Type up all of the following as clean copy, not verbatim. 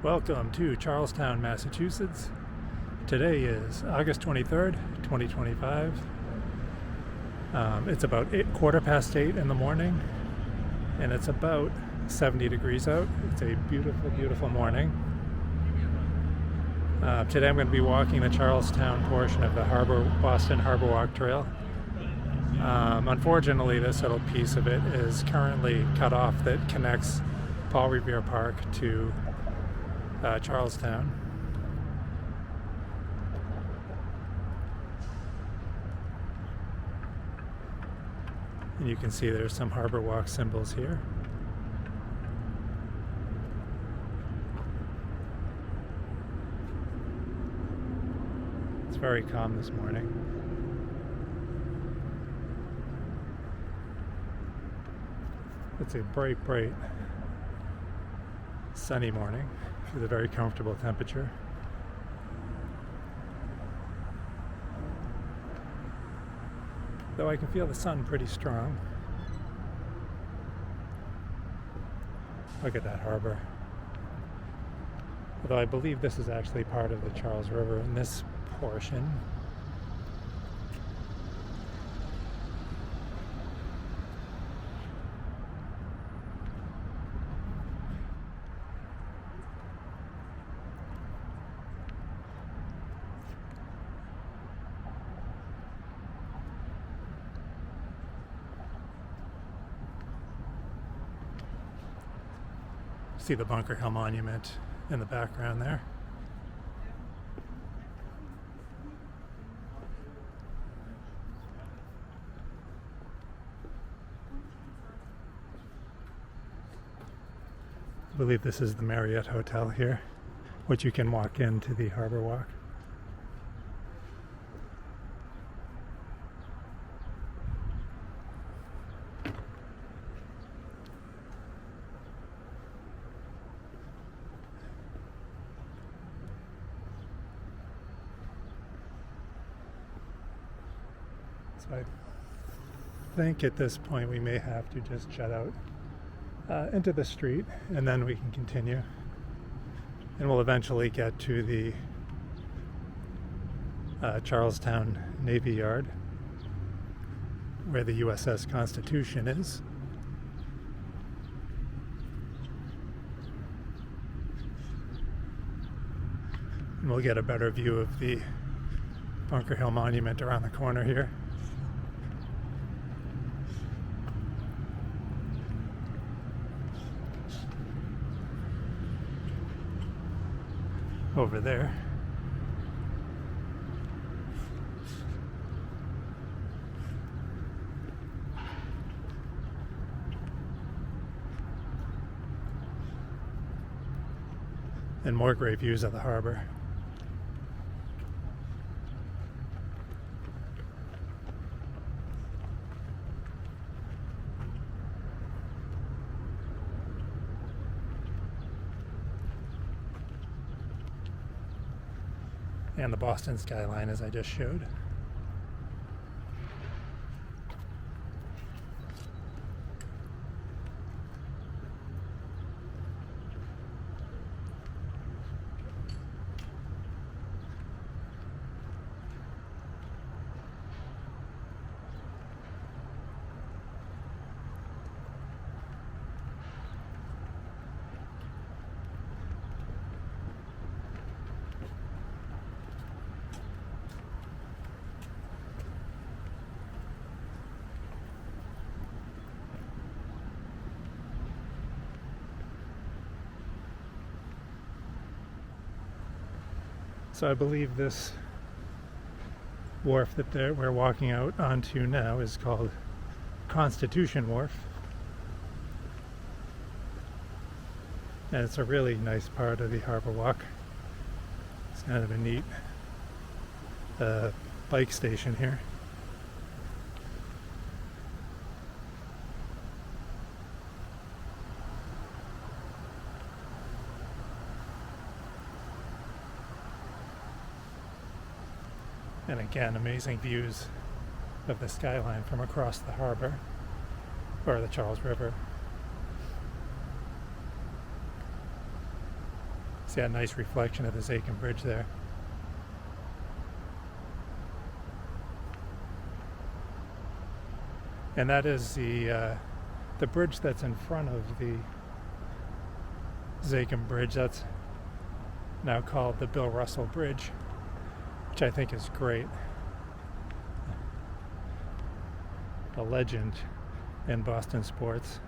Welcome to Charlestown, Massachusetts. Today is August 23rd, 2025. It's about 8 in the morning, and it's about 70 degrees out. It's a beautiful, beautiful morning. Today I'm going to be walking the Charlestown portion of the Boston Harborwalk Trail. Unfortunately, this little piece of it is currently cut off that connects Paul Revere Park to Charlestown. And you can see there's some Harborwalk symbols here. It's very calm this morning. It's a bright, sunny morning with a very comfortable temperature. Though I can feel the sun pretty strong. Look at that harbor. Although I believe this is actually part of the Charles River in this portion. See the Bunker Hill Monument in the background there. I believe this is the Marriott Hotel here, which you can walk into the Harborwalk. So I think at this point we may have to just jet out into the street, and then we can continue, and we'll eventually get to the Charlestown Navy Yard, where the USS Constitution is. And we'll get a better view of the Bunker Hill Monument around the corner here. Over there. And more great views of the harbor. And the Boston skyline, as I just showed. So I believe this wharf that we're walking out onto now is called Constitution Wharf. And it's a really nice part of the Harborwalk. It's kind of a neat bike station here. And again, amazing views of the skyline from across the harbor, or the Charles River. See that nice reflection of the Spaulding Bridge there. And that is the bridge that's in front of the Spaulding Bridge. That's now called the Bill Russell Bridge, which I think is great. A legend in Boston sports.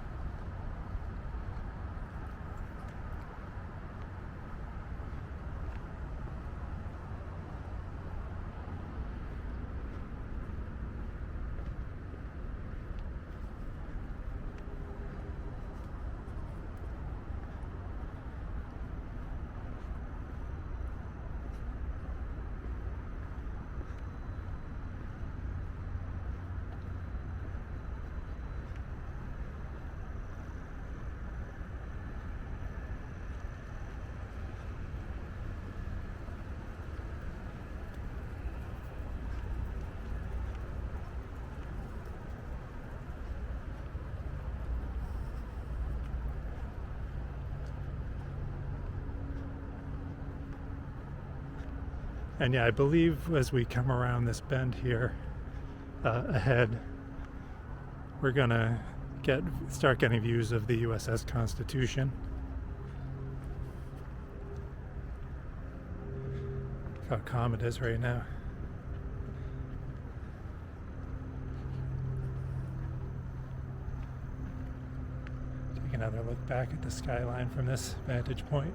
And yeah, I believe as we come around this bend here ahead, we're gonna start getting views of the USS Constitution. Look how calm it is right now. Take another look back at the skyline from this vantage point.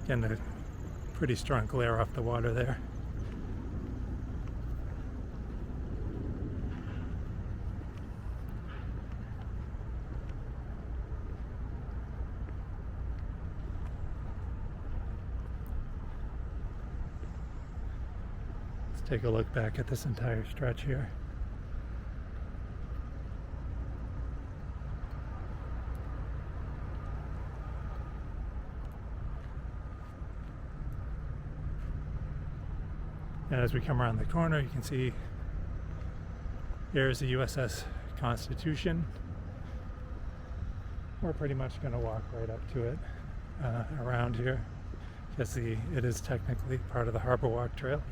Getting a pretty strong glare off the water there. Let's take a look back at this entire stretch here. And as we come around the corner, you can see here's the USS Constitution. We're pretty much going to walk right up to it around here, because it is technically part of the Harborwalk Trail.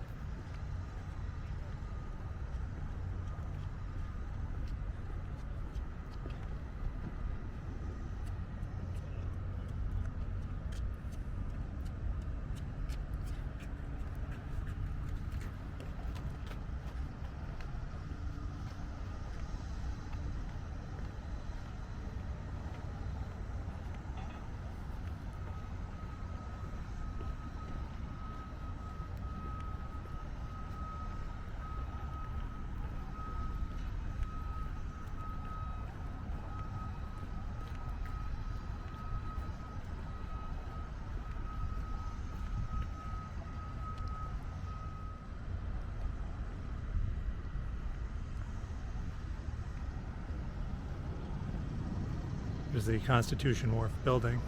There's the Constitution Wharf building.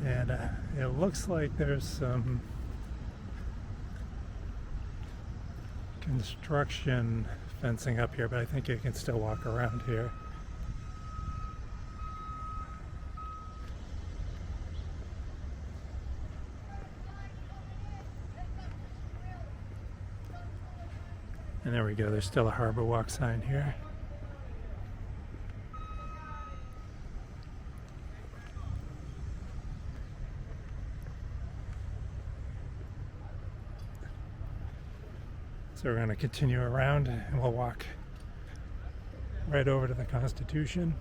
And it looks like there's some construction fencing up here, but I think you can still walk around here. And there we go, there's still a Harborwalk sign here. So we're going to continue around and we'll walk right over to the Constitution.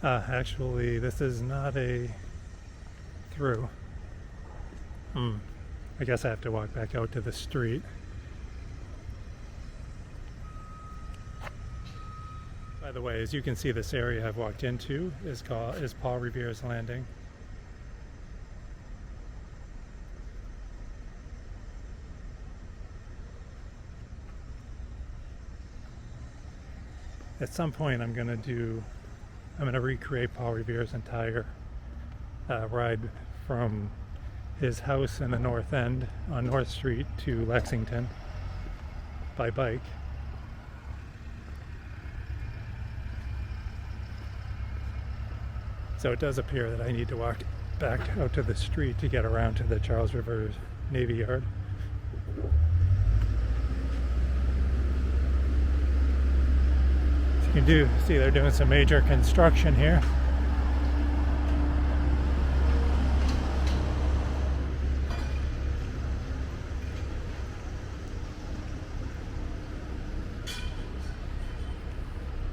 Actually, this is not a through. I guess I have to walk back out to the street. By the way, as you can see, this area I've walked into is Paul Revere's Landing. At some point I'm going to recreate Paul Revere's entire ride from his house in the North End on North Street to Lexington by bike. So it does appear that I need to walk back out to the street to get around to the Charles River Navy Yard. As you can see they're doing some major construction here.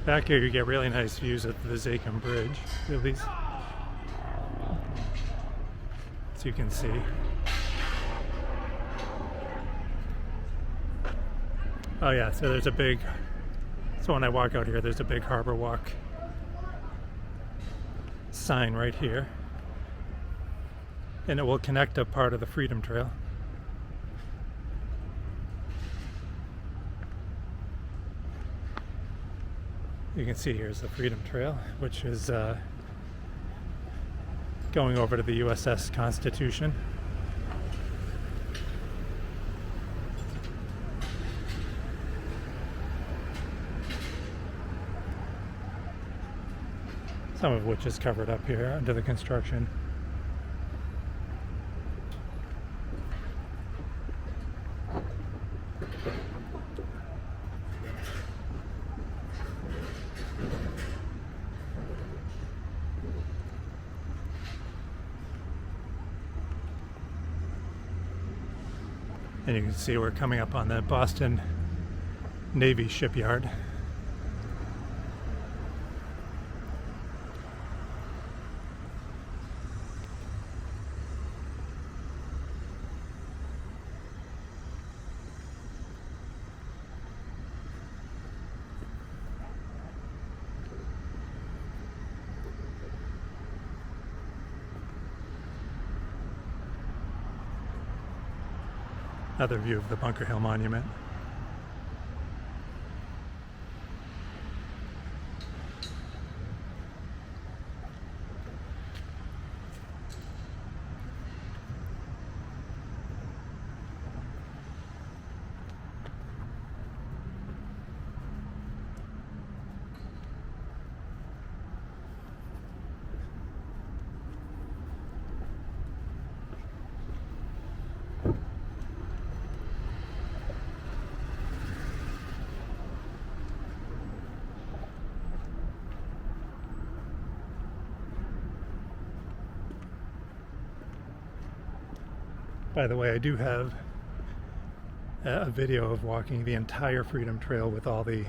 Back here you get really nice views of the Tobin Bridge, at least, as you can see. Oh yeah, so when I walk out here, there's a big Harborwalk sign right here, and it will connect a part of the Freedom Trail. You can see here's the Freedom Trail, which is going over to the USS Constitution. Some of which is covered up here under the construction. And you can see we're coming up on the Boston Navy shipyard. Another view of the Bunker Hill Monument. By the way, I do have a video of walking the entire Freedom Trail with all the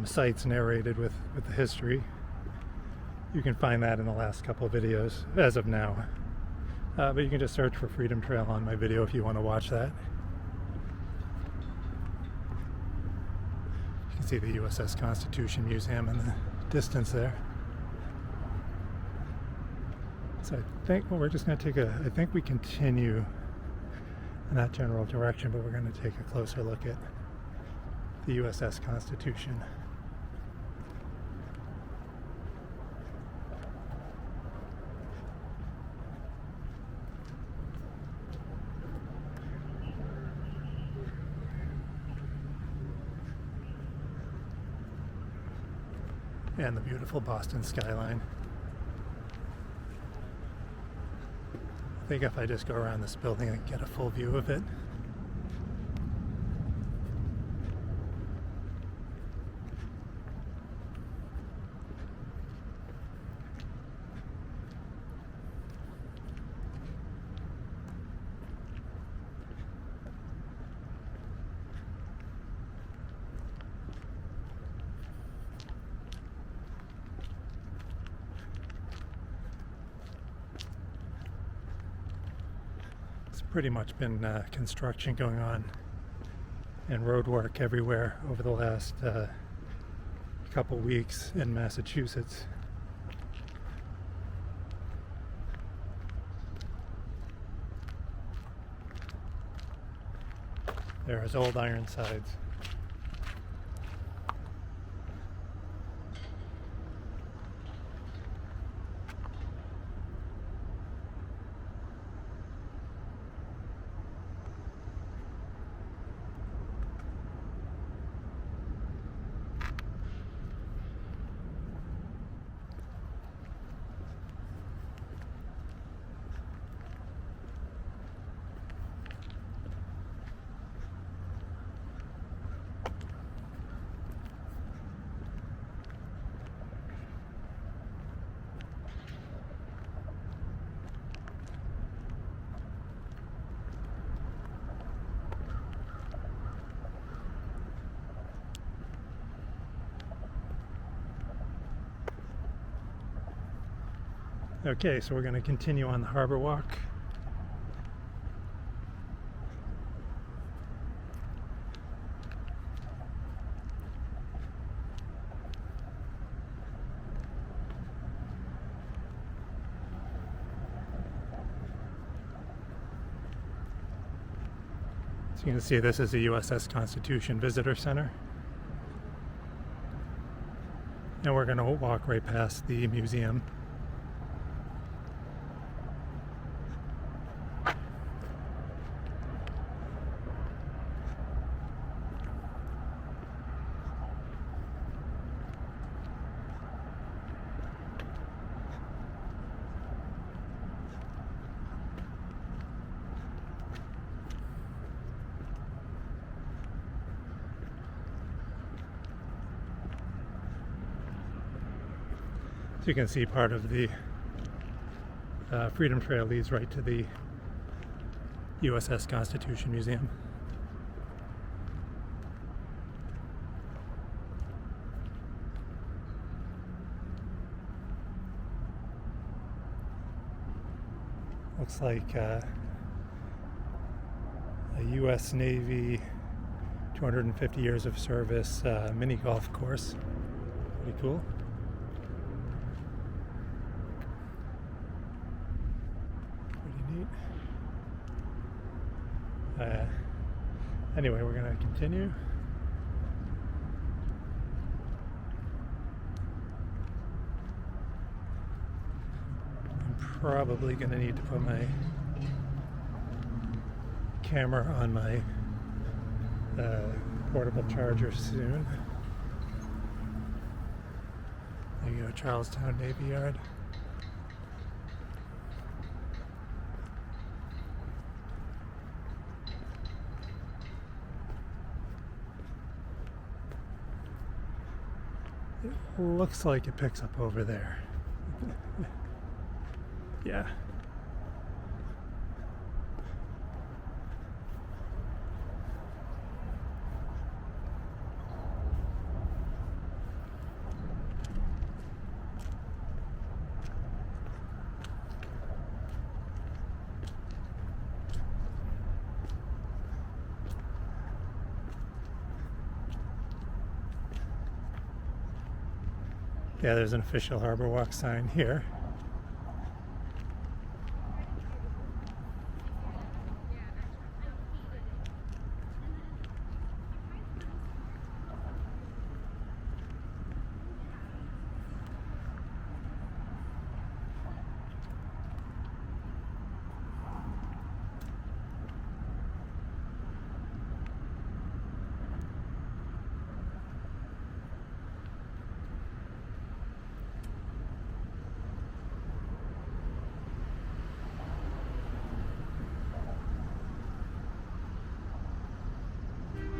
sites narrated with the history. You can find that in the last couple of videos as of now. But you can just search for Freedom Trail on my video if you want to watch that. You can see the USS Constitution Museum in the distance there. So I think, well, we're just going to I think we continue in that general direction, but we're going to take a closer look at the USS Constitution. And the beautiful Boston skyline. I think if I just go around this building, I can get a full view of it. pretty much been construction going on and road work everywhere over the last couple weeks in Massachusetts. There's Old Ironsides. Okay, so we're going to continue on the harbor walk. So you can see this is the USS Constitution Visitor Center. And we're going to walk right past the museum. So you can see part of the Freedom Trail leads right to the USS Constitution Museum. Looks like a U.S. Navy 250 years of service mini golf course. Pretty cool. Anyway, we're going to continue. I'm probably going to need to put my camera on my portable charger soon. There you go, Charlestown Navy Yard. It looks like it picks up over there. Yeah. Yeah, there's an official harbor walk sign here.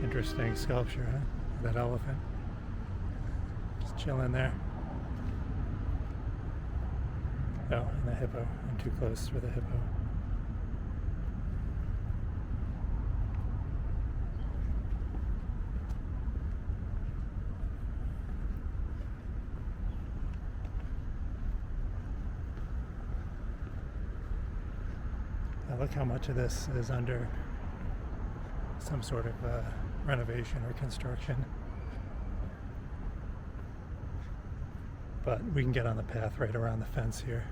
Interesting sculpture, huh? That elephant. Just chilling there. Oh, and the hippo. I'm too close for the hippo. Now look how much of this is under some sort of renovation or construction. But we can get on the path right around the fence here.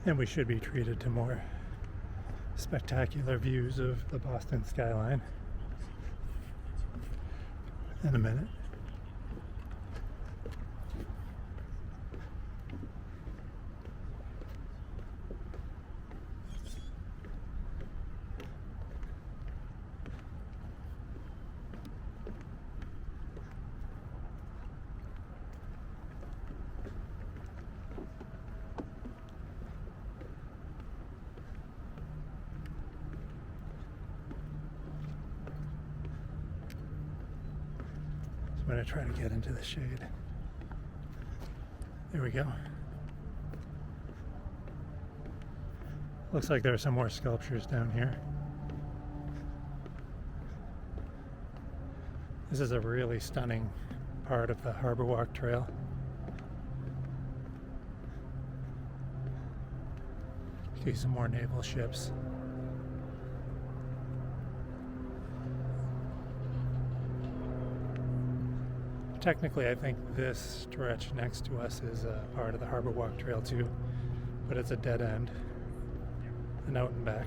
And we should be treated to more spectacular views of the Boston skyline in a minute. I'm going to try to get into the shade. There we go. Looks like there are some more sculptures down here. This is a really stunning part of the Harborwalk Trail. See some more naval ships. Technically, I think this stretch next to us is a part of the Harborwalk Trail too, but it's a dead end. And out and back.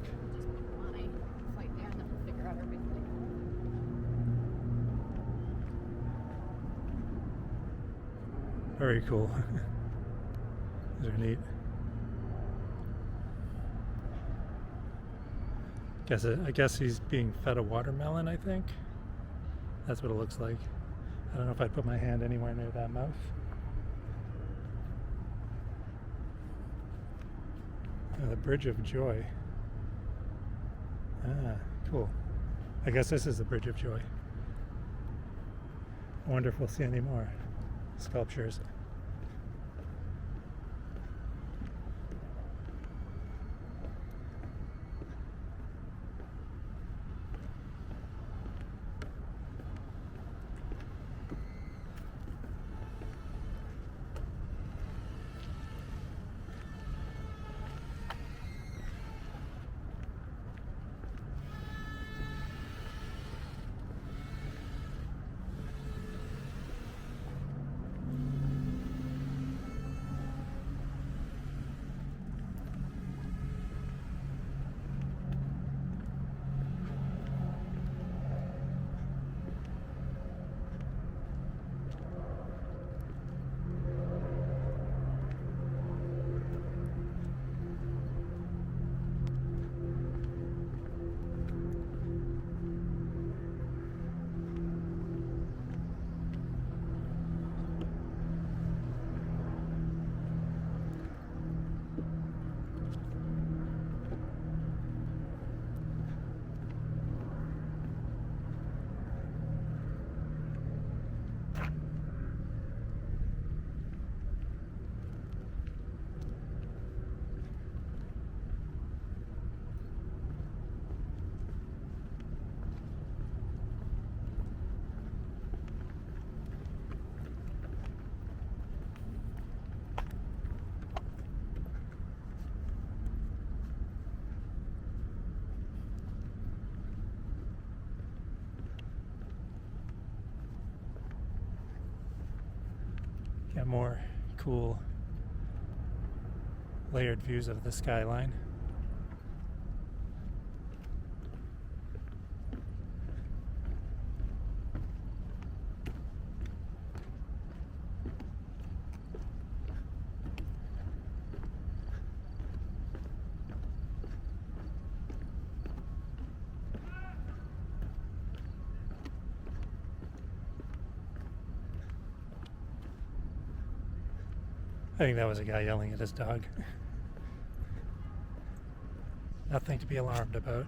Very cool. These are neat. I guess he's being fed a watermelon, I think. That's what it looks like. I don't know if I'd put my hand anywhere near that mouth. The Bridge of Joy. Ah, cool. I guess this is the Bridge of Joy. I wonder if we'll see any more sculptures. Got more cool layered views of the skyline. I think that was a guy yelling at his dog. Nothing to be alarmed about.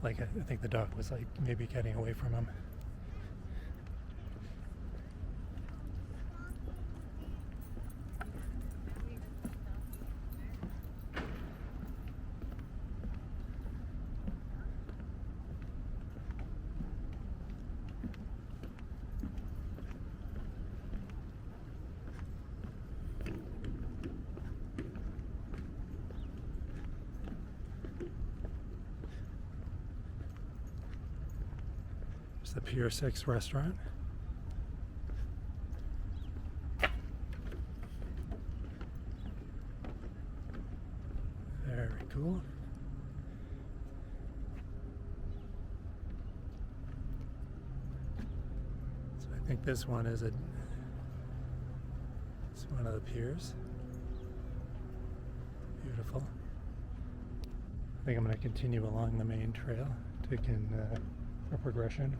Like, I think the dog was like maybe getting away from him. The Pier 6 restaurant. Very cool. So I think this one is it's one of the piers. Beautiful. I think I'm going to continue along the main trail, taking a progression.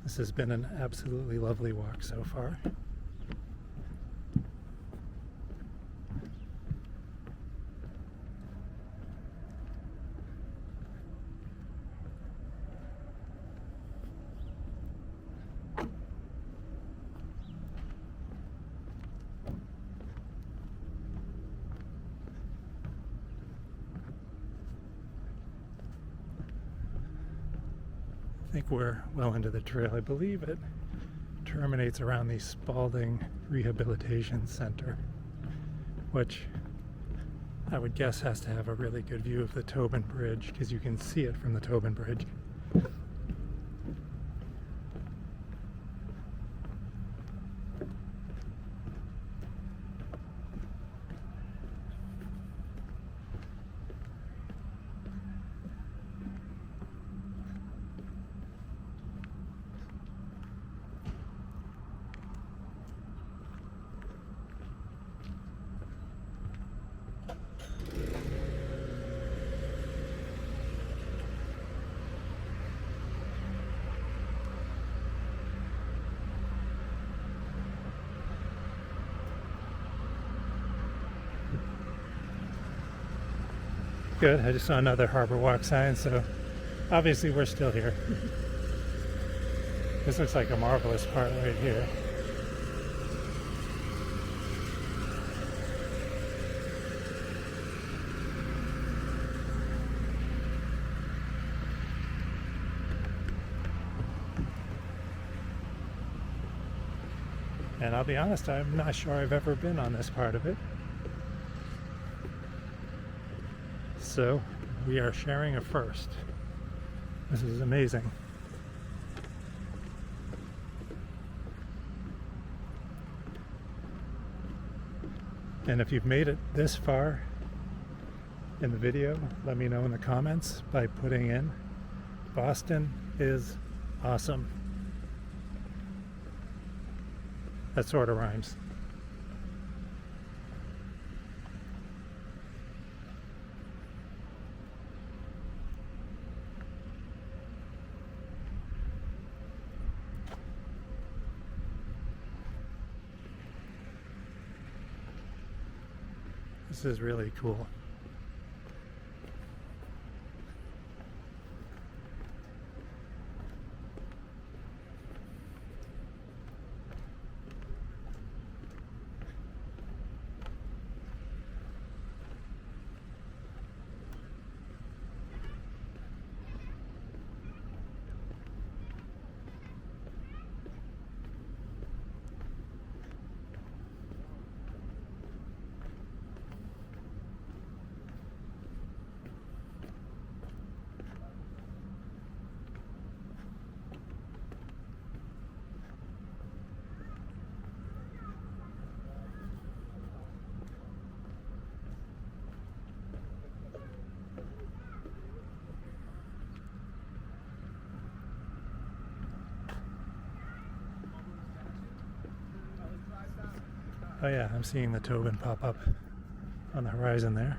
This has been an absolutely lovely walk so far. I think we're well into the trail. I believe it terminates around the Spaulding Rehabilitation Center, which I would guess has to have a really good view of the Tobin Bridge, because you can see it from the Tobin Bridge. Good, I just saw another Harbor Walk sign, so obviously we're still here. This looks like a marvelous part right here. And I'll be honest, I'm not sure I've ever been on this part of it. So we are sharing a first. This is amazing. And if you've made it this far in the video, let me know in the comments by putting in Boston is awesome. That sort of rhymes. This is really cool. Oh yeah, I'm seeing the Tobin pop up on the horizon there.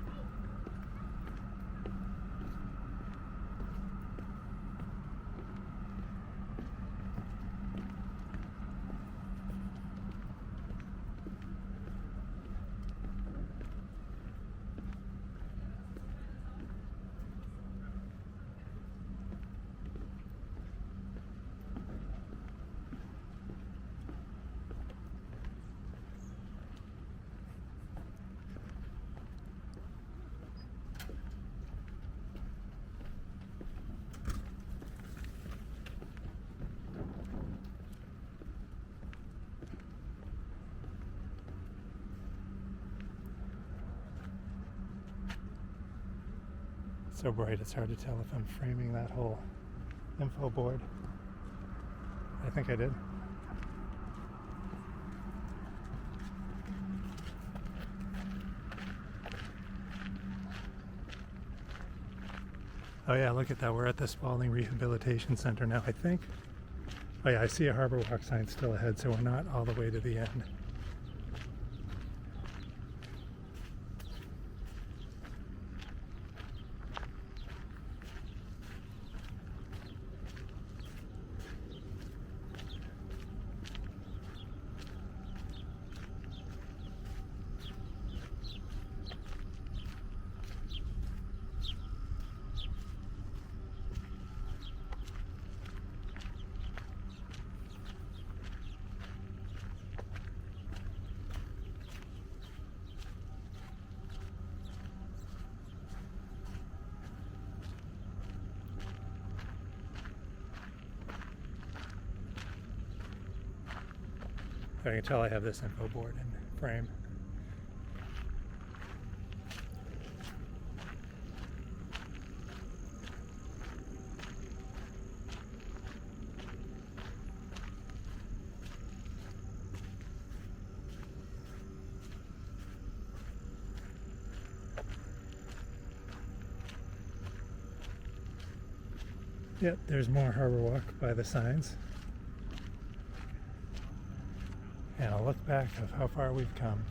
So bright it's hard to tell if I'm framing that whole info board. I think I did. Oh yeah, look at that. We're at the Spaulding Rehabilitation Center now, I think. Oh yeah, I see a Harborwalk sign still ahead, so we're not all the way to the end. I can tell I have this info board in frame. Yep, there's more Harborwalk by the signs. And a look back of how far we've come.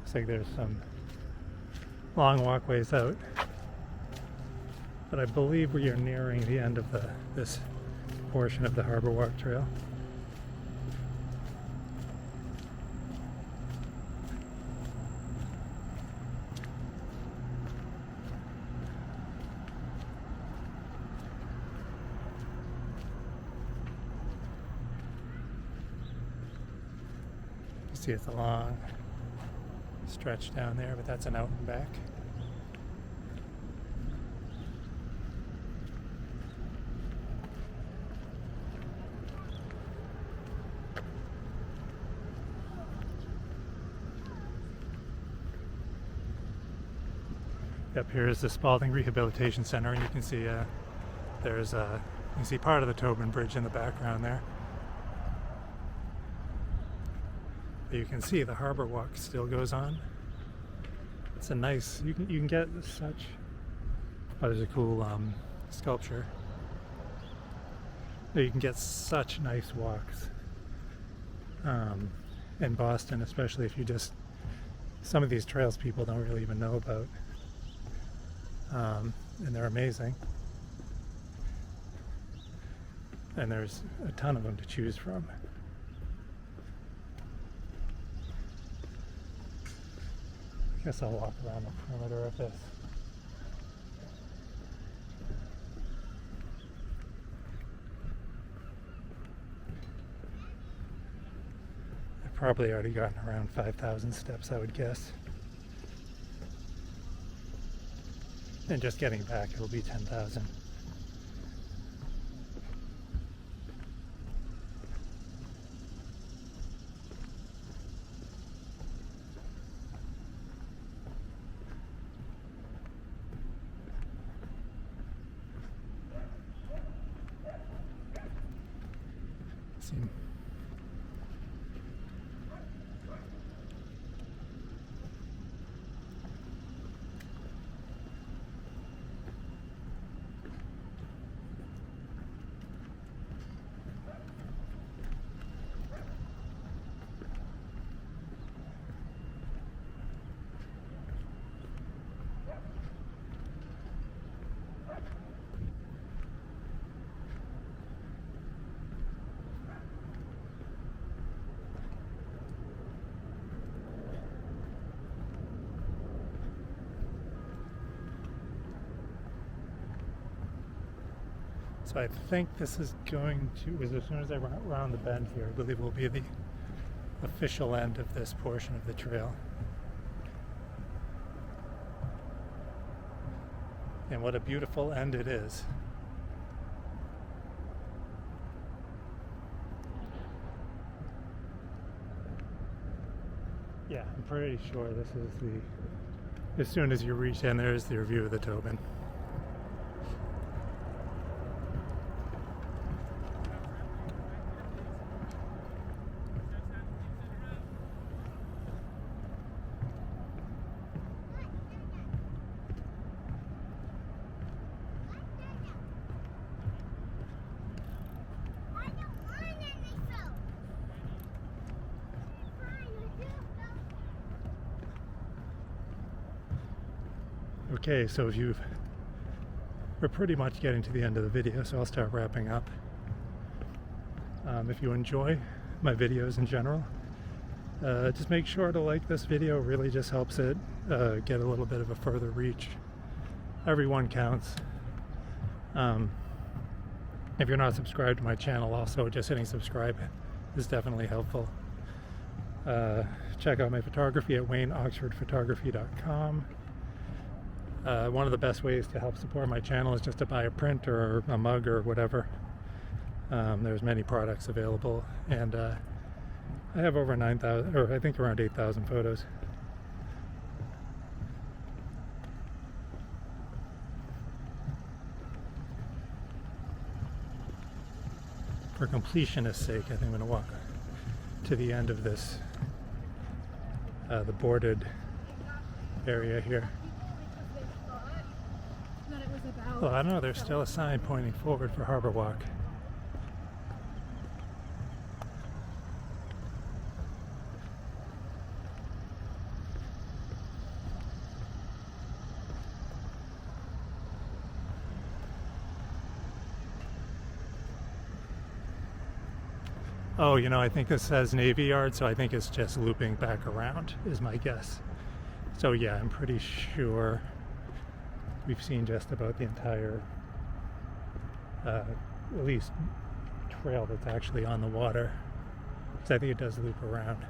Looks like there's some long walkways out, but I believe we are nearing the end of this portion of the Harborwalk Trail. You see it's a long stretch down there, but that's an out and back. Up here is the Spaulding Rehabilitation Center, and you can see there's you can see part of the Tobin Bridge in the background there. But you can see the Harborwalk still goes on. It's a nice. You can get such. Oh, there's a cool sculpture. You can get such nice walks in Boston, especially if you just. Some of these trails people don't really even know about. And they're amazing. And there's a ton of them to choose from. I guess I'll walk around the perimeter of this. I've probably already gotten around 5,000 steps, I would guess. And just getting back, it'll be 10,000. Seem So I think this is going to, as soon as I run around the bend here, I believe will be the official end of this portion of the trail. And what a beautiful end it is. Yeah, I'm pretty sure this is the, as soon as you reach in, there's the view of the Tobin. Okay, so we're pretty much getting to the end of the video, so I'll start wrapping up. If you enjoy my videos in general, just make sure to like this video. It really just helps it get a little bit of a further reach. Everyone counts. If you're not subscribed to my channel, also just hitting subscribe is definitely helpful. Check out my photography at wayneoxfordphotography.com. One of the best ways to help support my channel is just to buy a print or a mug or whatever. There's many products available, and I have over 9,000, or I think around 8,000 photos. For completionist's sake, I think I'm going to walk to the end of this, the boarded area here. Well, I don't know, there's still a sign pointing forward for Harborwalk. Oh, you know, I think this says Navy Yard, so I think it's just looping back around, is my guess. So yeah, I'm pretty sure we've seen just about the entire, at least trail that's actually on the water, because I think it does loop around.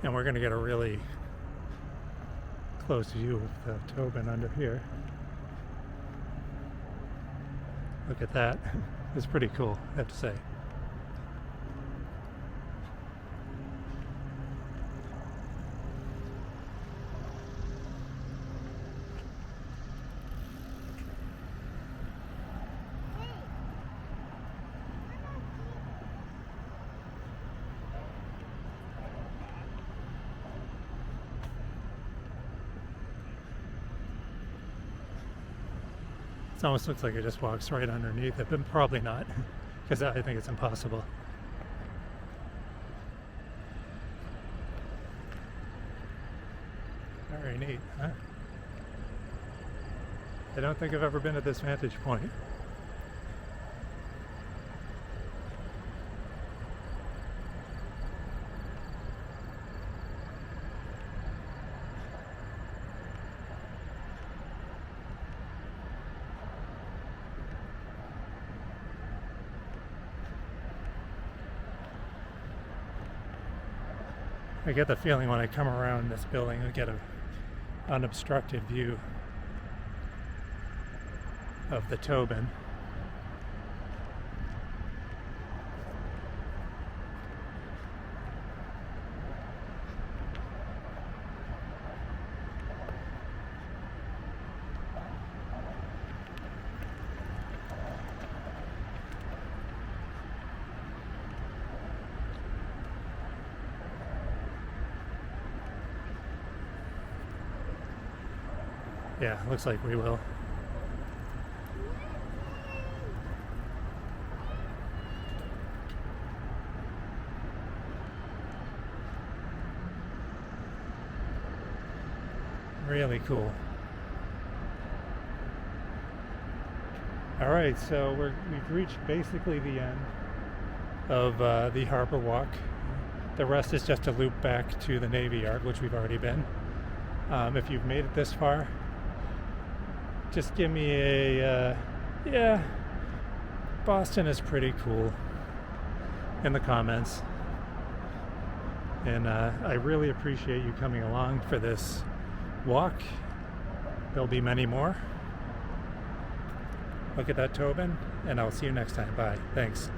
And we're going to get a really close view of the Tobin under here. Look at that. It's pretty cool, I have to say. It almost looks like it just walks right underneath it, but probably not, because I think it's impossible. Very neat, huh? I don't think I've ever been at this vantage point. I get the feeling when I come around this building, I get an unobstructed view of the Tobin. Yeah, looks like we will. Really cool. All right, so we've reached basically the end of the harbor walk. The rest is just a loop back to the Navy Yard, which we've already been. If you've made it this far, just give me a yeah, Boston is pretty cool in the comments. And I really appreciate you coming along for this walk. There'll be many more. Look at that Tobin, and I'll see you next time. Bye. Thanks.